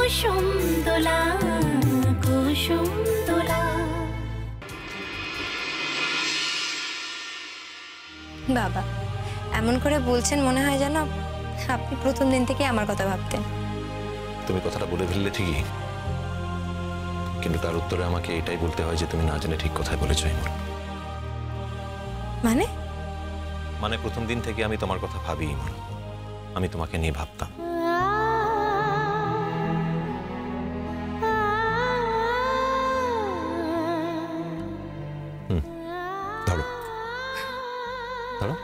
কুসুম দোলা কুসুম দোলা। বাবা এমন করে বলছেন মনে হয় যেন আপনি প্রথম দিন থেকে আমার কথা ভাবতেন। তুমি কথাটা বলে ফেললে ঠিকই, কিন্তু তার উত্তরে আমাকে এটাই বলতে হয় যে তুমি না জেনে ঠিক কথাই বলেছো। মানে মানে প্রথম দিন থেকে আমি তোমার কথা ভাবি, আমি তোমাকে নিয়ে ভাবতাম। ধরো ধরো।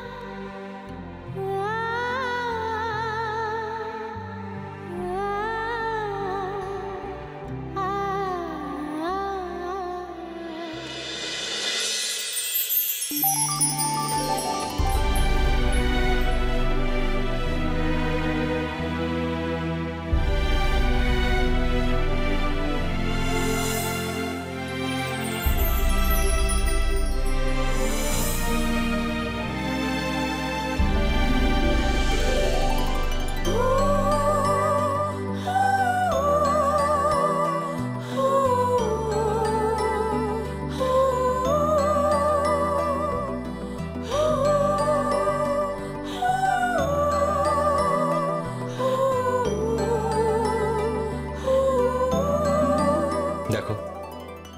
দেখো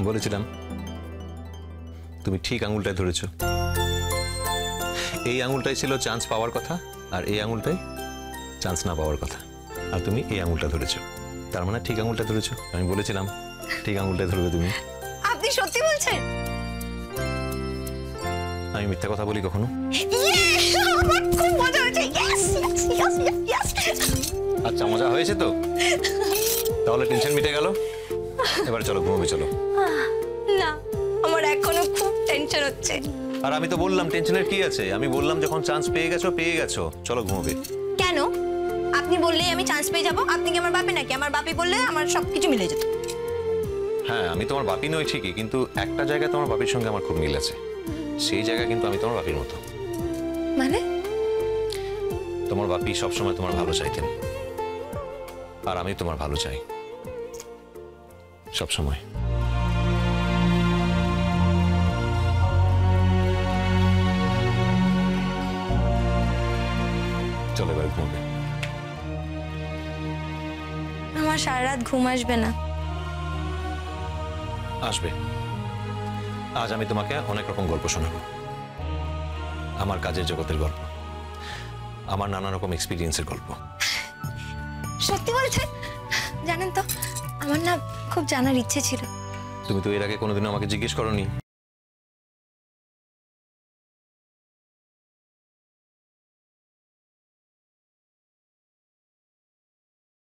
বলেছিলাম তুমি ঠিক আঙুলটাই ধরেছো। এই আঙুলটাই ছিল চান্স পাওয়ার কথা, আর এই আঙুলটাই চান্স না পাওয়ার কথা, আর তুমি এই আঙুলটা ধরেছো। তার মানে ঠিক আঙুলটা ধরেছো। আমি বলেছিলাম ঠিক আঙুলটাই ধরবে তুমি। আপনি সত্যি বলছেন? আমি মিথ্যা কথা বলি কখনো? খুব মজা হয়েছে। আচ্ছা মজা হয়েছে তো, তাহলে টেনশন মিটে গেল। এবার চলো ঘুমাবে, চলো। না আমার এখনো খুব টেনশন হচ্ছে। আর আমি তো বললাম টেনশনের কি আছে, আমি বললাম যখন চান্স পেয়ে গেছো চলো ঘুমাবে। কেন? আপনি বললেই আমি চান্স পেয়ে যাব? আপনি কি আমার বাপে নাকি? আমার বাপি বললে আমার সবকিছু মিলে যেত। হ্যাঁ আমি তোমার বাপি নই ঠিকই, কিন্তু একটা জায়গায় তোমার বাপির সঙ্গে আমার খুব মিল আছে। সেই জায়গায় কিন্তু আমি তোমার বাপির মতো। মানে? তোমার বাপি সবসময় তোমার ভালো চাইতেন, আর আমি তোমার ভালো চাই সবসময়। চলো এবার ঘুমাবে। আমার সারা রাত ঘুম আসবে না। আসবে। আজ আমি তোমাকে অনেক রকম গল্প শোনাবো, আমার কাজের জগতের গল্প, আমার নানা রকম এক্সপিরিয়েন্সের গল্প। সত্যি বলছেন? জানেন তো আমার না খুব জানার ইচ্ছে ছিল। তুমি তো এর আগে কোনোদিনও আমাকে জিজ্ঞেস করোনি।